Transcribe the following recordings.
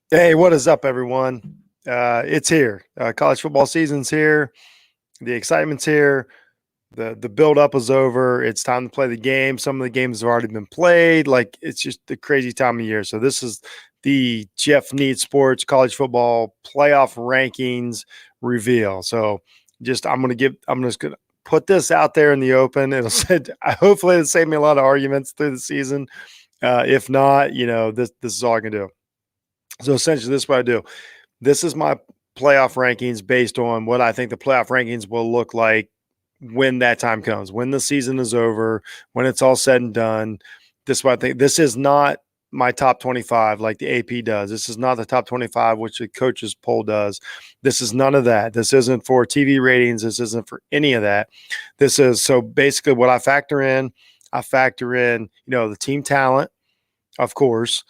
Hey, what is up, everyone? It's here. College football season's here. The excitement's here. The build up is over. It's time to play the game. Some of the games have already been played. Like it's just the crazy time of year. So this is the Jeff Need Sports College Football Playoff Rankings reveal. So I'm just gonna put this out there in the open. It'll say, hopefully it'll save me a lot of arguments through the season. If not, this is all I can do. So essentially, this is what I do. This is my playoff rankings based on what I think the playoff rankings will look like when that time comes, when the season is over, when it's all said and done. This is what I think. This is not my top 25 like the AP does. This is not the top 25, which the coaches poll does. This is none of that. This isn't for TV ratings. This isn't for any of that. This is so basically what I factor in, the team talent, of course.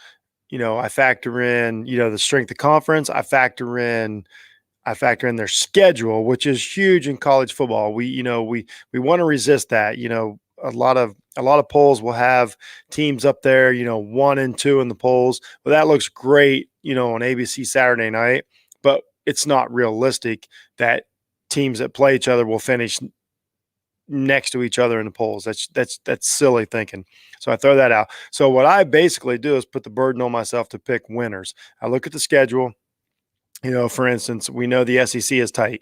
I factor in, the strength of conference. I factor in their schedule, which is huge in college football. We want to resist that. A lot of polls will have teams up there, 1 and 2 in the polls. Well, that looks great, on ABC Saturday night, but it's not realistic that teams that play each other will finish next to each other in the polls. That's silly thinking. So I throw that out. So what I basically do is put the burden on myself to pick winners. I look at the schedule. For instance, we know the SEC is tight.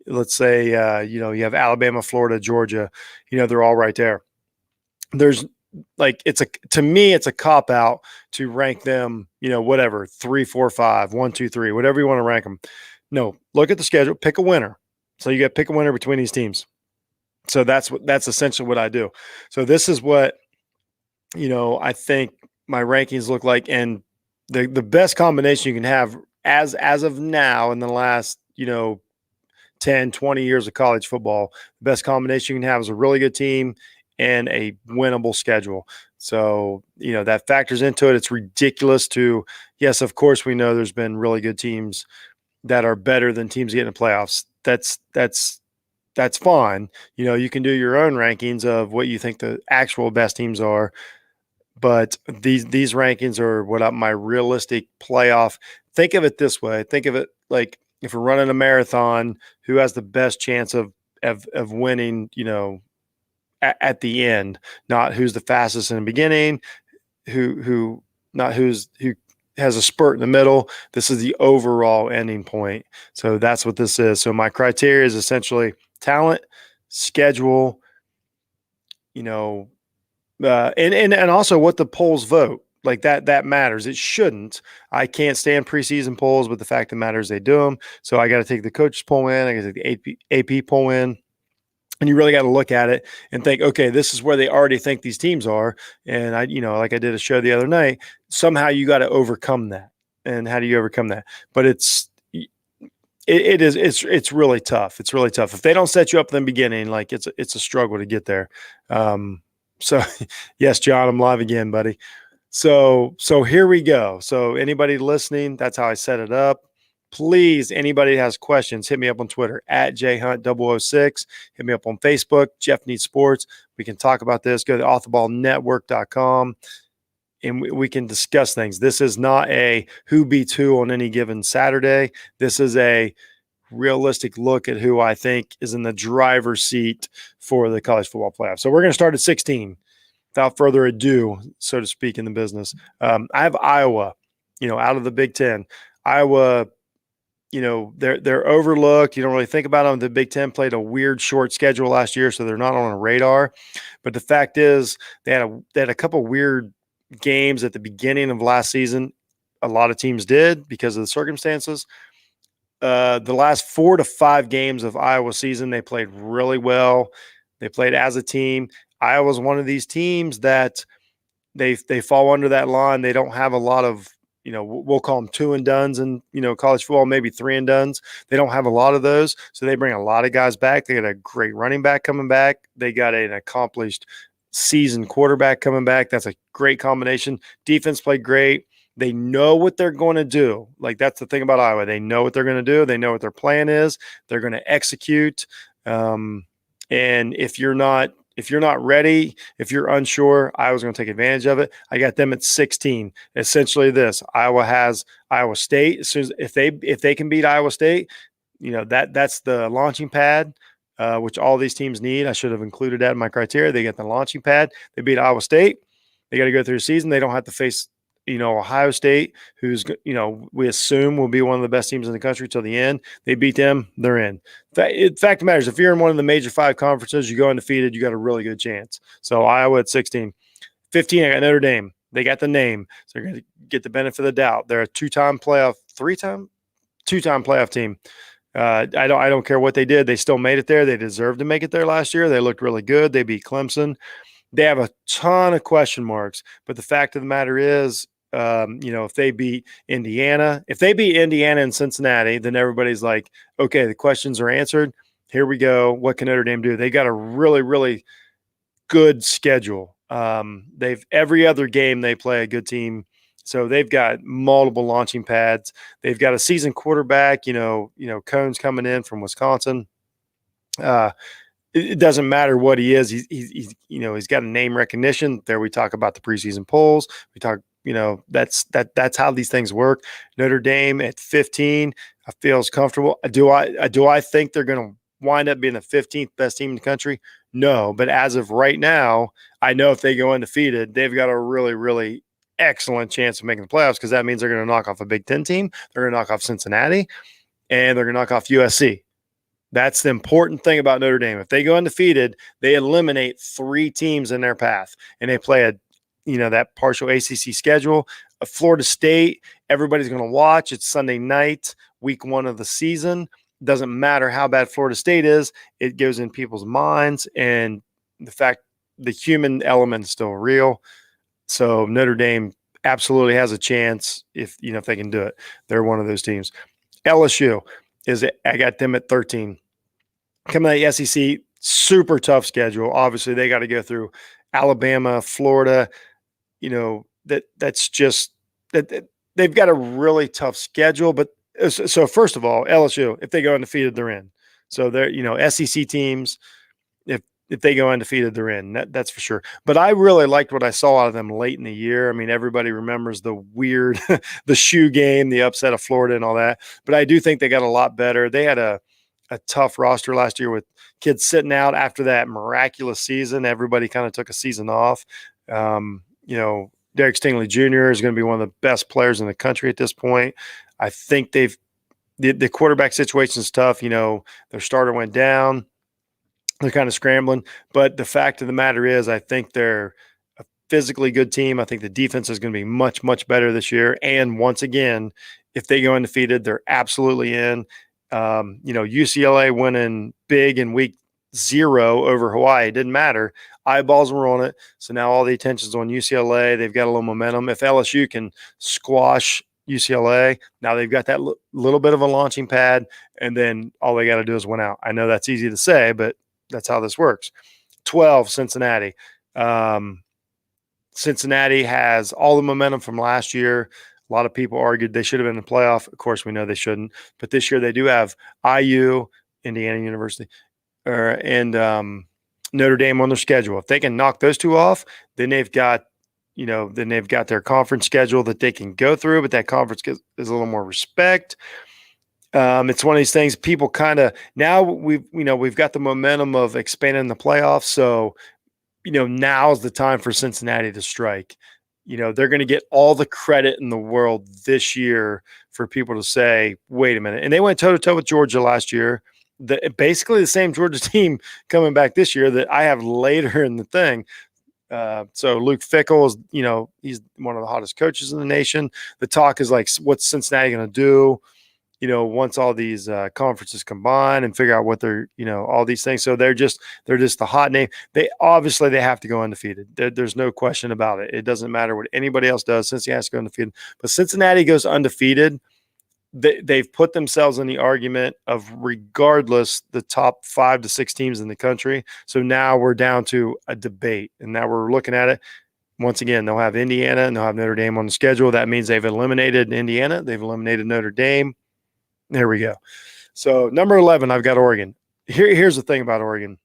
Let's say you have Alabama, Florida, Georgia. They're all right there. There's like to me it's a cop out to rank them. Whatever 3, 4, 5, 1, 2, 3, whatever you want to rank them. No, look at the schedule. Pick a winner. So you got to pick a winner between these teams. So that's essentially what I do. So this is what I think my rankings look like, and the best combination you can have as of now in the last 10, 20 years of college football, the best combination you can have is a really good team and a winnable schedule. So that factors into it. It's ridiculous to yes, of course we know there's been really good teams that are better than teams getting the playoffs. That's fine. You can do your own rankings of what you think the actual best teams are, but these rankings are what my realistic playoff. Think of it this way. Think of it like if we're running a marathon, who has the best chance of winning, at the end, not who's the fastest in the beginning, who not who has a spurt in the middle. This is the overall ending point. So that's what this is. So my criteria is essentially talent, schedule, and also what the polls vote. Like that matters. It shouldn't. I can't stand preseason polls, but the fact that matters, they do them. So I got to take the coaches poll in. I got to take the AP poll in. And you really got to look at it and think, okay, this is where they already think these teams are. And like I did a show the other night, somehow you got to overcome that. And how do you overcome that? But it's really tough. It's really tough. If they don't set you up in the beginning, like it's a struggle to get there. So yes, John, I'm live again, buddy. So here we go. So anybody listening, that's how I set it up. Please, anybody that has questions, hit me up on Twitter at jhunt006. Hit me up on Facebook, Jeff Needs Sports. We can talk about this. Go to authballnetwork.com and we can discuss things. This is not a who beats who on any given Saturday. This is a realistic look at who I think is in the driver's seat for the college football playoff. So we're going to start at 16 without further ado, so to speak, in the business. I have Iowa, out of the Big Ten. Iowa, they're overlooked. You don't really think about them. The Big Ten played a weird short schedule last year, so they're not on a radar. But the fact is they had a couple weird games at the beginning of last season. A lot of teams did because of the circumstances. The last 4 to 5 games of Iowa season, they played really well. They played as a team. Iowa's one of these teams that they fall under that line. They don't have a lot of, we'll call them 2 and dones in, college football, maybe 3 and dones. They don't have a lot of those. So they bring a lot of guys back. They got a great running back coming back. They got an accomplished seasoned quarterback coming back. That's a great combination. Defense played great. They know what they're going to do. Like, that's the thing about Iowa. They know what they're going to do. They know what their plan is. They're going to execute. And if you're not If you're not ready, if you're unsure, Iowa's going to take advantage of it. I got them at 16. Essentially, this Iowa has Iowa State. As soon as if they can beat Iowa State, that's the launching pad, which all these teams need. I should have included that in my criteria. They get the launching pad. They beat Iowa State. They got to go through the season. They don't have to face Ohio State, who's we assume will be one of the best teams in the country till the end. They beat them, they're in. Fact of the matter is, if you're in one of the major 5 conferences, you go undefeated, you got a really good chance. So Iowa at 16. 15, I got Notre Dame. They got the name, so they're going to get the benefit of the doubt. They're a 2-time playoff, 2-time playoff team. I don't care what they did. They still made it there. They deserved to make it there last year. They looked really good. They beat Clemson. They have a ton of question marks, but the fact of the matter is, if they beat Indiana and Cincinnati, then everybody's like, okay, the questions are answered. Here we go. What can Notre Dame do? They got a really, really good schedule. They've every other game they play a good team. So they've got multiple launching pads. They've got a seasoned quarterback, Cohn's coming in from Wisconsin. It doesn't matter what he is. He's got a name recognition. There we talk about the preseason polls. We talk, that's how these things work. Notre Dame at 15, I feel is comfortable. Do I think they're going to wind up being the 15th best team in the country? No, but as of right now, I know if they go undefeated, they've got a really, really excellent chance of making the playoffs, because that means they're going to knock off a Big Ten team. They're going to knock off Cincinnati, and they're going to knock off USC. That's the important thing about Notre Dame. If they go undefeated, they eliminate 3 teams in their path, and they play that partial ACC schedule. Florida State, everybody's going to watch. It's Sunday night, week 1 of the season. Doesn't matter how bad Florida State is, it goes in people's minds, and the human element is still real. So Notre Dame absolutely has a chance if they can do it. They're one of those teams. LSU I got them at 13. Coming out of the SEC, super tough schedule. Obviously, they got to go through Alabama, Florida. That's just that they've got a really tough schedule. But so first of all, LSU, if they go undefeated, they're in. So they're SEC teams. If they go undefeated, they're in. That's for sure. But I really liked what I saw out of them late in the year. I mean, everybody remembers the weird, the shoe game, the upset of Florida and all that. But I do think they got a lot better. They had a tough roster last year with kids sitting out after that miraculous season. Everybody kind of took a season off. Derek Stingley Jr. is going to be one of the best players in the country at this point. I think the quarterback situation is tough. Their starter went down. They're kind of scrambling, but the fact of the matter is, I think they're a physically good team. I think the defense is going to be much, much better this year. And once again, if they go undefeated, they're absolutely in. UCLA winning big in week 0 over Hawaii. It didn't matter. Eyeballs were on it. So now all the attention's on UCLA. They've got a little momentum. If LSU can squash UCLA, now they've got that little bit of a launching pad, and then all they got to do is win out. I know that's easy to say, but that's how this works. 12, Cincinnati. Cincinnati has all the momentum from last year. A lot of people argued they should have been in the playoff. Of course, we know they shouldn't. But this year they do have IU, Indiana University, and Notre Dame on their schedule. If they can knock those 2 off, then they've got their conference schedule that they can go through. But that conference is a little more respect. It's one of these things people kind of now we've got the momentum of expanding the playoffs. So, now's the time for Cincinnati to strike. They're going to get all the credit in the world this year for people to say, wait a minute. And they went toe to toe with Georgia last year. Basically the same Georgia team coming back this year that I have later in the thing. So Luke Fickell is, he's one of the hottest coaches in the nation. The talk is like, what's Cincinnati going to do? Once all these conferences combine and figure out what they're, all these things. So they're just the hot name. They have to go undefeated. There's no question about it. It doesn't matter what anybody else does. Cincinnati has to go undefeated. But Cincinnati goes undefeated. They've put themselves in the argument of regardless the top 5 to 6 teams in the country. So now we're down to a debate, and now we're looking at it. Once again, they'll have Indiana and they'll have Notre Dame on the schedule. That means they've eliminated Indiana. They've eliminated Notre Dame. There we go. So number 11, I've got Oregon. Here's the thing about Oregon.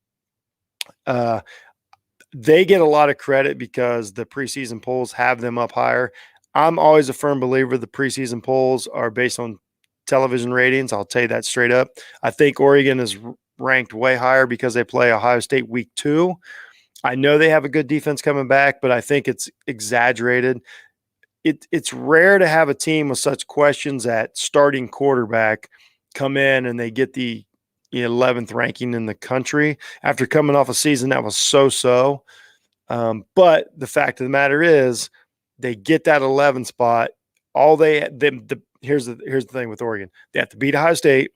they get a lot of credit because the preseason polls have them up higher. I'm always a firm believer the preseason polls are based on television ratings. I'll tell you that straight up. I think Oregon is ranked way higher because they play Ohio State week 2. I know they have a good defense coming back, but I think it's exaggerated. It's rare to have a team with such questions at starting quarterback come in and they get the 11th ranking in the country after coming off a season that was so. But the fact of the matter is, they get that 11 spot. All here's the thing with Oregon: they have to beat Ohio State,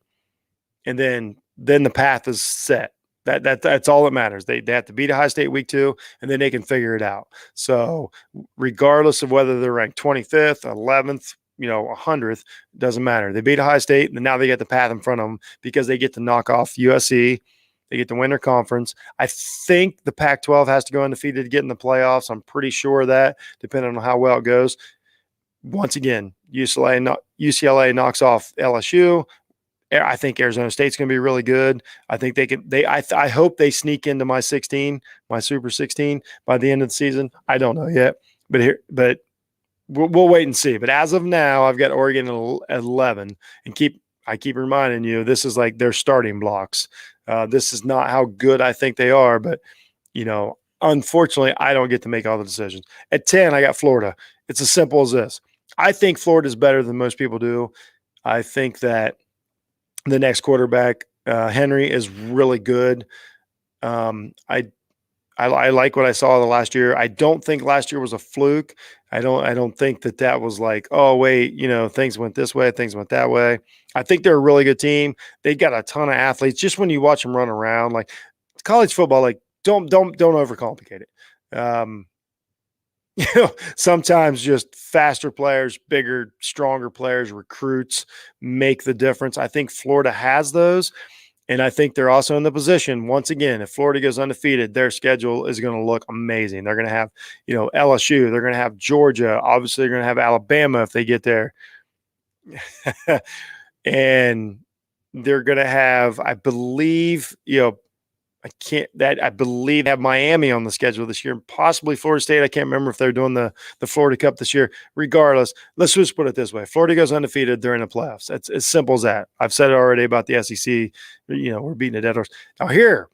and then the path is set. That's all that matters. They have to beat Ohio State week 2, and then they can figure it out. So regardless of whether they're ranked 25th, 11th, 100th, doesn't matter. They beat Ohio State, and now they get the path in front of them because they get to knock off USC. They get the winter conference. I think the Pac-12 has to go undefeated to get in the playoffs. I'm pretty sure of that, depending on how well it goes. Once again, UCLA knocks off LSU. I think Arizona State's going to be really good. I think they can. I hope they sneak into my Super 16 by the end of the season. I don't know yet, but we'll wait and see. But as of now, I've got Oregon at 11, and I keep reminding you, this is like their starting blocks. This is not how good I think they are, but unfortunately, I don't get to make all the decisions. At 10, I got Florida. It's as simple as this. I think Florida is better than most people do. I think that the next quarterback, Henry, is really good. I like what I saw the last year. I don't think last year was a fluke. I don't think that was like, oh wait, things went this way, things went that way. I think they're a really good team. They got a ton of athletes. Just when you watch them run around, like college football, like don't overcomplicate it. Sometimes just faster players, bigger, stronger players, recruits make the difference. I think Florida has those. And I think they're also in the position, once again, if Florida goes undefeated, their schedule is going to look amazing. They're going to have, LSU. They're going to have Georgia. Obviously, they're going to have Alabama if they get there. And they're going to have, I believe, I believe have Miami on the schedule this year, possibly Florida State. I can't remember if they're doing the Florida Cup this year. Regardless, let's just put it this way. Florida goes undefeated, they're in the playoffs. It's as simple as that. I've said it already about the SEC. We're beating a dead horse. Now here,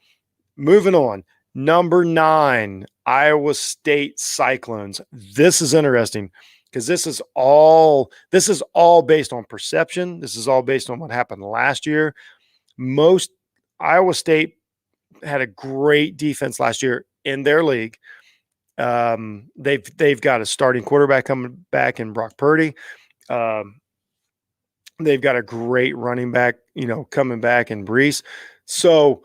moving on. Number 9, Iowa State Cyclones. This is interesting because this is all based on perception. This is all based on what happened last year. Iowa State had a great defense last year in their league. They've got a starting quarterback coming back in Brock Purdy. They've got a great running back, coming back in Brees. So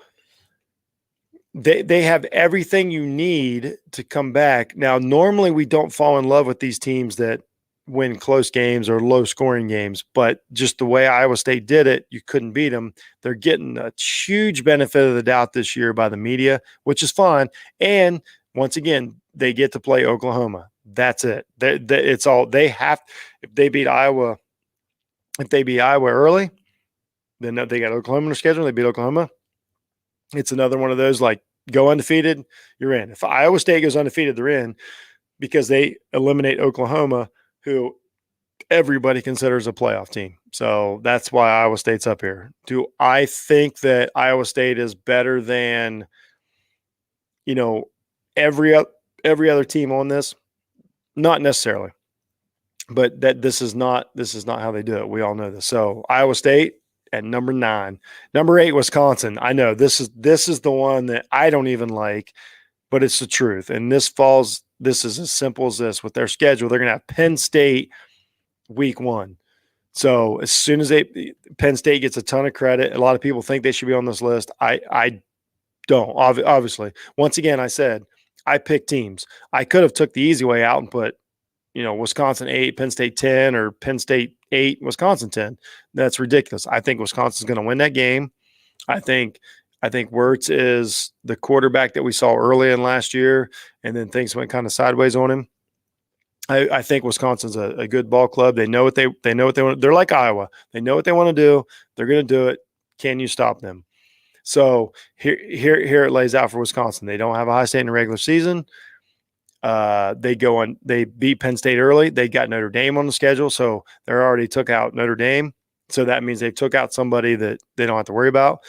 they have everything you need to come back. Now, normally we don't fall in love with these teams that win close games or low scoring games, but just the way Iowa State did it, you couldn't beat them. They're getting a huge benefit of the doubt this year by the media, which is fine. And once again, they get to play Oklahoma. That's it. It's all they have. If they beat Iowa early, then they got Oklahoma on their schedule. They beat Oklahoma. It's another one of those, like, go undefeated, you're in. If Iowa State goes undefeated, they're in because they eliminate Oklahoma, who everybody considers a playoff team. So that's why Iowa State's up here. Do I think that Iowa State is better than, every other team on this? Not necessarily. But this is not how they do it. We all know this. So Iowa State at number 9. Number 8, Wisconsin. I know this is the one that I don't even like, but it's the truth. And this is as simple as this. With their schedule, they're going to have Penn State week 1. So as soon as Penn State gets a ton of credit, a lot of people think they should be on this list. I don't, obviously. Once again, I said I picked teams. I could have took the easy way out and put, Wisconsin 8, Penn State 10, or Penn State 8, Wisconsin 10. That's ridiculous. I think Wisconsin's going to win that game. I think Wirtz is the quarterback that we saw early in last year, and then things went kind of sideways on him. I think Wisconsin's a good ball club. They know what they want. They're like Iowa. They know what they want to do. They're going to do it. Can you stop them? So here it lays out for Wisconsin. They don't have Ohio State in the regular season. They beat Penn State early. They got Notre Dame on the schedule, so they already took out Notre Dame. So that means they took out somebody that they don't have to worry about.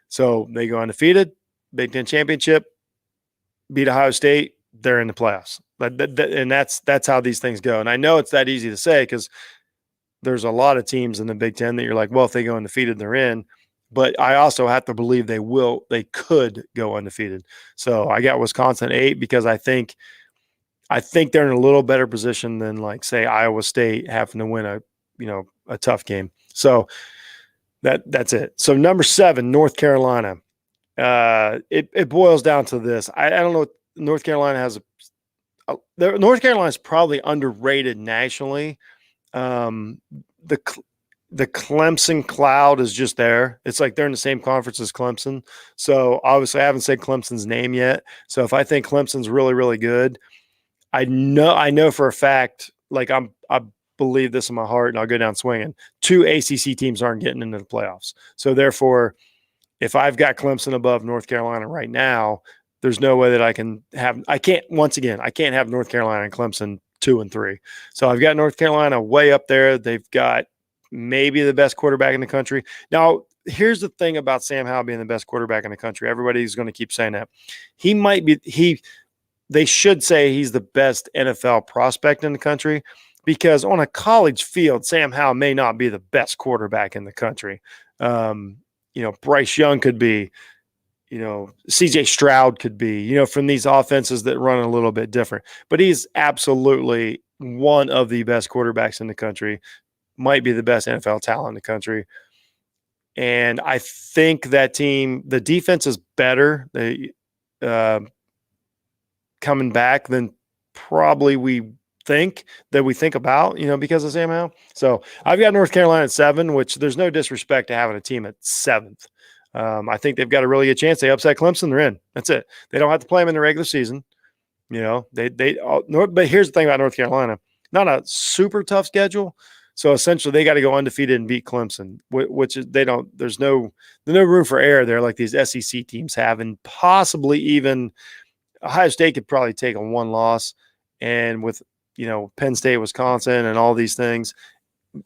So they go undefeated, Big Ten championship, beat Ohio State. They're in the playoffs. And that's how these things go. And I know it's that easy to say because there's a lot of teams in the Big Ten that you're like, well, if they go undefeated, they're in. But I also have to believe they could go undefeated. So I got Wisconsin 8 because I think they're in a little better position than, like, say, Iowa State having to win a tough game. So that's it. So number 7, North Carolina. It boils down to this. I don't know. North Carolina has North Carolina is probably underrated nationally. The Clemson cloud is just there. It's like they're in the same conference as Clemson. So obviously I haven't said Clemson's name yet. So if I think Clemson's really, really good, I know for a fact, like I believe this in my heart and I'll go down swinging. 2 ACC teams aren't getting into the playoffs. So therefore, if I've got Clemson above North Carolina right now, there's no way that I can't have North Carolina and Clemson 2 and 3. So I've got North Carolina way up there. They've got maybe the best quarterback in the country. Now, here's the thing about Sam Howell being the best quarterback in the country. Everybody's going to keep saying that. They should say he's the best NFL prospect in the country because on a college field, Sam Howell may not be the best quarterback in the country. Bryce Young could be, CJ Stroud could be, from these offenses that run a little bit different. But he's absolutely one of the best quarterbacks in the country, might be the best NFL talent in the country. And I think that team, the defense is better coming back than probably we think about, because of Sam Howell. So I've got North Carolina at 7, which there's no disrespect to having a team at 7th. I think they've got a really good chance. They upset Clemson, they're in. That's it. They don't have to play them in the regular season. But here's the thing about North Carolina, not a super tough schedule. So essentially they got to go undefeated and beat Clemson, which is, there's no room for error there like these SEC teams have. And possibly even Ohio State could probably take a 1 loss. And with, Penn State, Wisconsin, and all these things,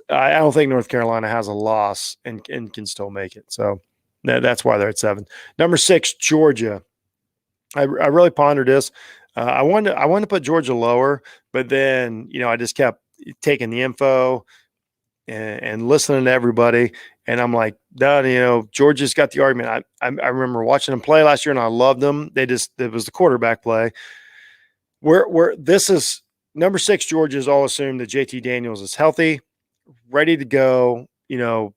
I don't think North Carolina has a loss and can still make it. So that's why they're at 7. Number 6, Georgia. I really pondered this. I wanted to put Georgia lower, but then, I just kept taking the info and listening to everybody. And I'm like, Georgia's got the argument. I remember watching them play last year and I loved them. It was the quarterback play. This is number 6, Georgia's all assumed that JT Daniels is healthy, ready to go,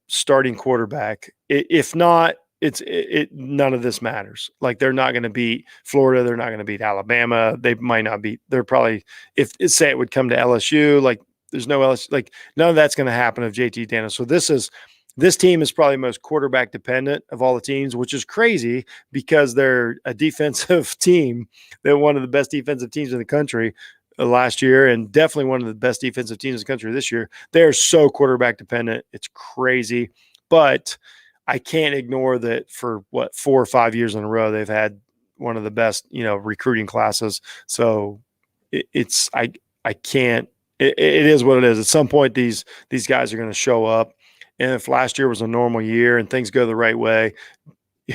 starting quarterback. If not, none of this matters. Like, they're not going to beat Florida. They're not going to beat Alabama. They might not beat, they're probably, say it would come to LSU, like there's no LSU, like none of that's going to happen if JT Daniels. So this team is probably most quarterback dependent of all the teams, which is crazy because they're a defensive team. They're one of the best defensive teams in the country last year, and definitely one of the best defensive teams in the country this year. They're so quarterback dependent. It's crazy. But I can't ignore that for 4 or 5 years in a row, they've had one of the best, recruiting classes. So I can't, it is what it is. At some point, these guys are going to show up. And if last year was a normal year and things go the right way,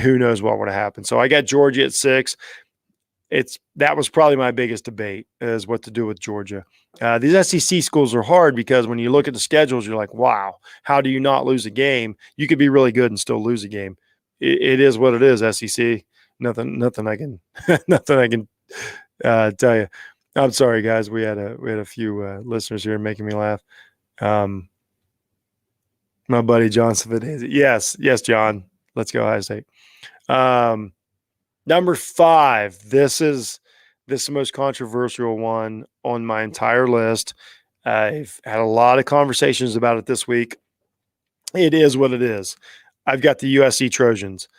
who knows what would have happened. So I got Georgia at 6. That was probably my biggest debate, is what to do with Georgia. These SEC schools are hard because when you look at the schedules, you're like, wow, how do you not lose a game? You could be really good and still lose a game. It is what it is, SEC. Nothing I can nothing I can tell you. I'm sorry, guys. We had a few listeners here making me laugh. My buddy John Savadese. Yes, John. Let's go Ohio State. Number 5. This is the most controversial one on my entire list. I've had a lot of conversations about it this week. It is what it is. I've got the USC Trojans.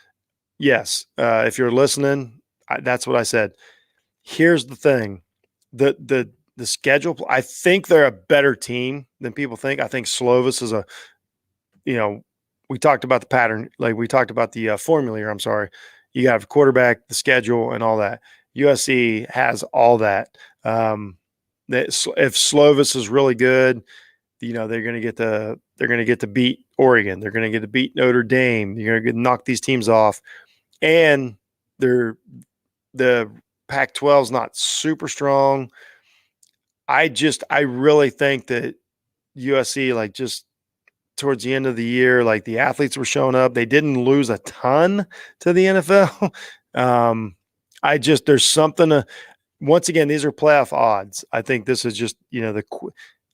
Yes, if you're listening, that's what I said. Here's the thing. The schedule, I think they're a better team than people think. I think Slovis is we talked about the pattern, like we talked about the formula here. I'm sorry. You have quarterback, the schedule, and all that. USC has all that. If Slovis is really good, they're going to get to beat Oregon. They're going to get to beat Notre Dame. You're going to knock these teams off, and the Pac-12 is not super strong. I really think that USC, like, just towards the end of the year, like, the athletes were showing up. They didn't lose a ton to the NFL. There's something to, once again, these are playoff odds. I think this is just,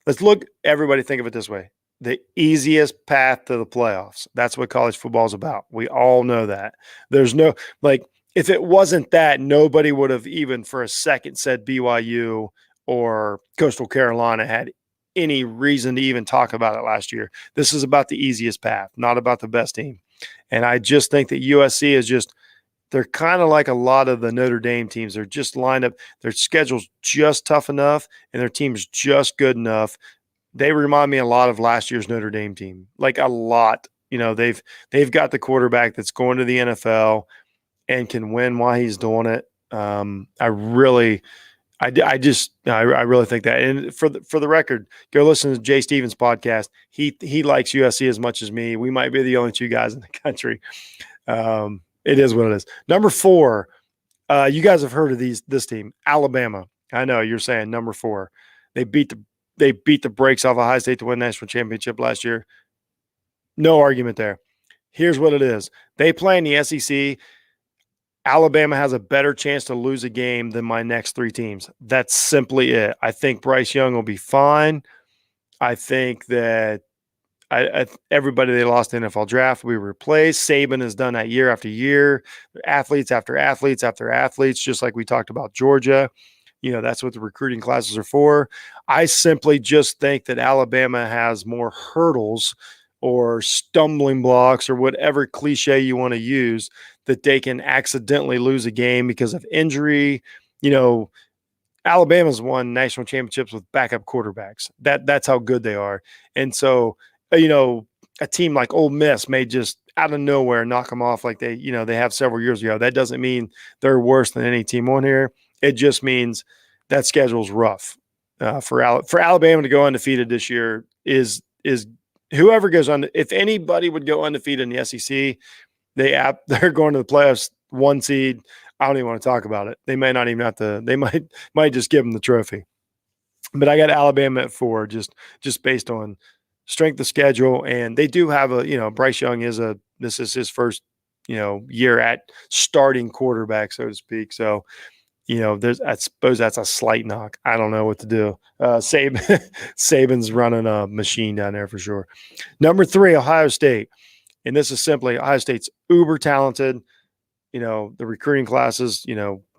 let's look, everybody think of it this way. The easiest path to the playoffs. That's what college football is about. We all know that. There's no, like, if it wasn't that, nobody would have even for a second said BYU or Coastal Carolina had any reason to even talk about it last year. This is about the easiest path, not about the best team. And I just think that USC is just, they're kind of like a lot of the Notre Dame teams. They're just lined up. Their schedule's just tough enough, and their team's just good enough. They remind me a lot of last year's Notre Dame team, like a lot. They've got the quarterback that's going to the NFL and can win while he's doing it. I really think that. And for the record, go listen to Jay Stevens' podcast. He likes USC as much as me. We might be the only two guys in the country. It is what it is. Number 4, you guys have heard of this team, Alabama. I know you're saying number 4. They beat the brakes off Ohio State to win the national championship last year. No argument there. Here's what it is. They play in the SEC. Alabama has a better chance to lose a game than my next 3 teams. That's simply it. I think Bryce Young will be fine. I think that everybody they lost in the NFL draft will be replaced. Saban has done that year after year. Athletes after athletes after athletes, just like we talked about Georgia. That's what the recruiting classes are for. I simply just think that Alabama has more hurdles or stumbling blocks or whatever cliche you want to use that they can accidentally lose a game because of injury. Alabama's won national championships with backup quarterbacks. That's how good they are. And so, a team like Ole Miss may just out of nowhere knock them off like they have several years ago. That doesn't mean they're worse than any team on here. It just means that schedule's rough. For Alabama to go undefeated this year is whoever goes on. If anybody would go undefeated in the SEC, they're going to the playoffs, 1 seed. I don't even want to talk about it. They may not even have to. They might just give them the trophy. But I got Alabama at 4, just based on strength of schedule, and they do have Bryce Young this is his first year at starting quarterback, so to speak. So I suppose that's a slight knock. I don't know what to do. Saban's running a machine down there for sure. Number 3, Ohio State, and this is simply Ohio State's uber talented. The recruiting classes.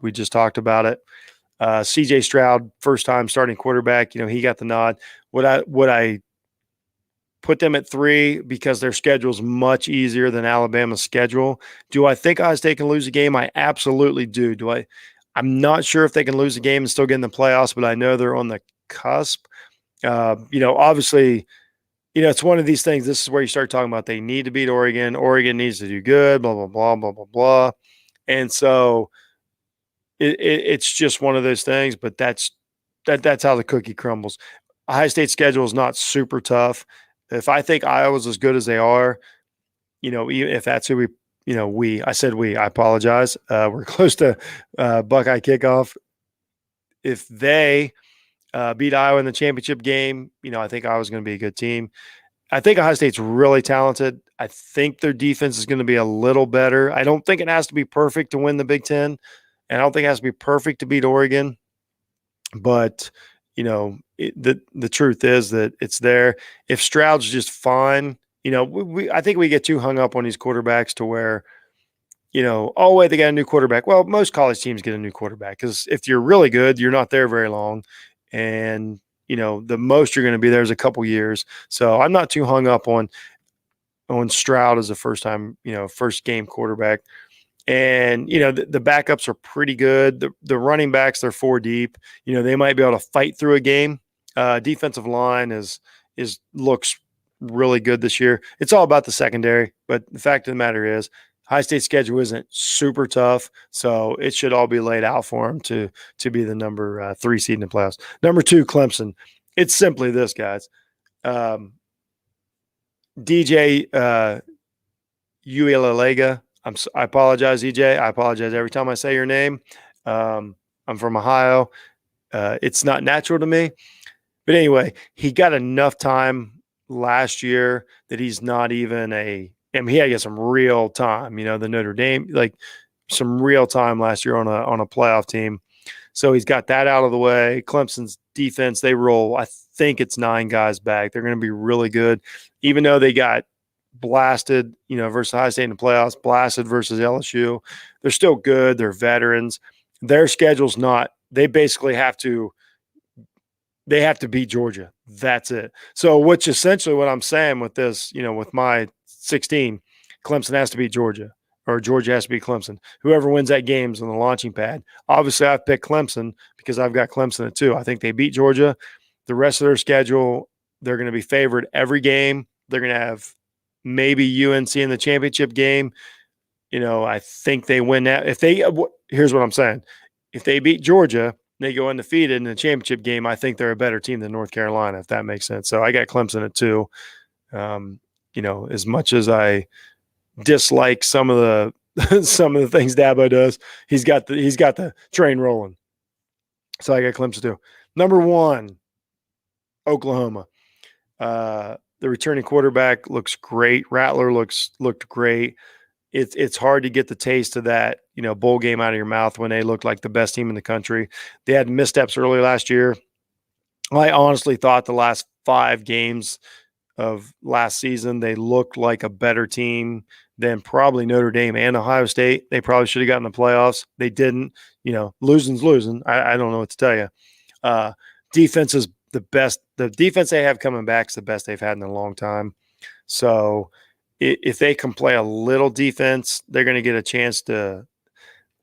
We just talked about it. C.J. Stroud, first time starting quarterback. He got the nod. Would I put them at 3 because their schedule is much easier than Alabama's schedule? Do I think Ohio State can lose a game? I absolutely do. I'm not sure if they can lose a game and still get in the playoffs, but I know they're on the cusp. Obviously, it's one of these things. This is where you start talking about they need to beat Oregon. Oregon needs to do good, blah, blah, blah, blah, blah, blah. And so it's just one of those things, but that's how the cookie crumbles. Ohio State's schedule is not super tough. If I think Iowa's as good as they are, even if that's who I apologize. We're close to Buckeye kickoff. If they beat Iowa in the championship game, I think Iowa's going to be a good team. I think Ohio State's really talented. I think their defense is going to be a little better. I don't think it has to be perfect to win the Big Ten, and I don't think it has to be perfect to beat Oregon. But the truth is that it's there. If Stroud's just fine, I think we get too hung up on these quarterbacks to where, oh, wait, they got a new quarterback. Well, most college teams get a new quarterback because if you're really good, you're not there very long. And, the most you're going to be there is a couple years. So I'm not too hung up on Stroud as a first game quarterback. And, the backups are pretty good. The running backs, they're 4 deep. They might be able to fight through a game. Defensive line looks really good this year. It's all about the secondary, but the fact of the matter is, High State schedule isn't super tough, so it should all be laid out for them to be the number 3 seed in the playoffs. Number 2, Clemson. It's simply this, guys. DJ Ucla. I apologize, EJ. I apologize every time I say your name. I'm from Ohio. It's not natural to me. But anyway, he got enough time last year that he's not even he had to get some real time, the Notre Dame, like some real time last year on a playoff team. So he's got that out of the way. Clemson's defense, they roll, I think it's 9 guys back. They're going to be really good, even though they got blasted, versus High State in the playoffs, blasted versus LSU. They're still good. They're veterans. Their schedule's not, they basically have to beat Georgia. That's it. So which essentially what I'm saying with this, with my 16, Clemson has to beat Georgia, or Georgia has to beat Clemson. Whoever wins that game's on the launching pad. Obviously, I've picked Clemson because I've got Clemson at 2. I think they beat Georgia. The rest of their schedule, they're going to be favored every game. They're going to have maybe UNC in the championship game. I think they win that. Here's what I'm saying. If they beat Georgia, they go undefeated in the championship game, I think they're a better team than North Carolina, if that makes sense. So I got Clemson at 2. As much as I dislike some of the things Dabo does, he's got the train rolling. So I got Clemson too. Number 1, Oklahoma. The returning quarterback looks great. Rattler looked great. It's hard to get the taste of that, bowl game out of your mouth when they looked like the best team in the country. They had missteps early last year. I honestly thought the last 5 games of last season, they looked like a better team than probably Notre Dame and Ohio State. They probably should have gotten the playoffs. They didn't. Losing's losing. I don't know what to tell you. Defense is the best. The defense they have coming back is the best they've had in a long time. So if they can play a little defense, they're going to get a chance to,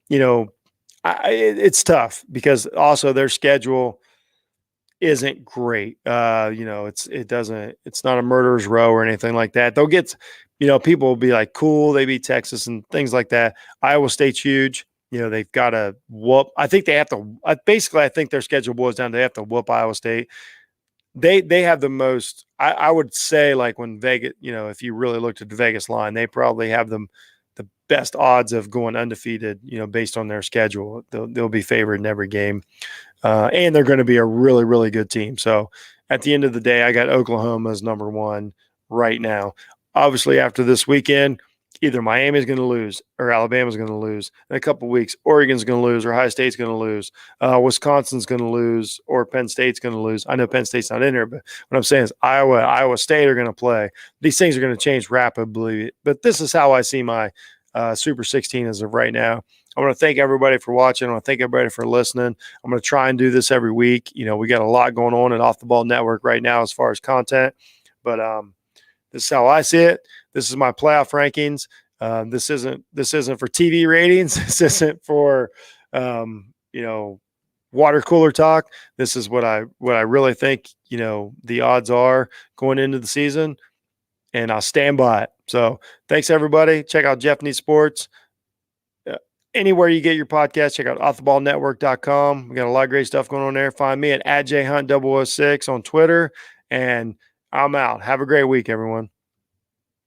it's tough because also their schedule isn't great. It's not a murderer's row or anything like that. They'll get, people will be like, cool, they beat Texas and things like that. Iowa State's huge. They've got to whoop. I think they have to, basically, I think their schedule boils down to they have to whoop Iowa State. They have the most, I would say, like when Vegas, if you really looked at the Vegas line, they probably have the best odds of going undefeated, based on their schedule. They'll be favored in every game. And they're going to be a really, really good team. So at the end of the day, I got Oklahoma as number 1 right now. Obviously, after this weekend, either Miami's going to lose or Alabama's going to lose. In a couple of weeks, Oregon's going to lose or Ohio State's going to lose. Wisconsin's going to lose or Penn State's going to lose. I know Penn State's not in there, but what I'm saying is Iowa State are going to play. These things are going to change rapidly, but this is how I see my Super 16 as of right now. I want to thank everybody for watching. I want to thank everybody for listening. I'm going to try and do this every week. We got a lot going on at Off the Ball Network right now as far as content, but this is how I see it. This is my playoff rankings. This isn't for TV ratings. This isn't for water cooler talk. This is what I really think the odds are going into the season, and I'll stand by it. So thanks everybody. Check out Jeff Needs Sports. Anywhere you get your podcast, check out offtheballnetwork.com. We got a lot of great stuff going on there. Find me at JHunt006 on Twitter, and I'm out. Have a great week, everyone.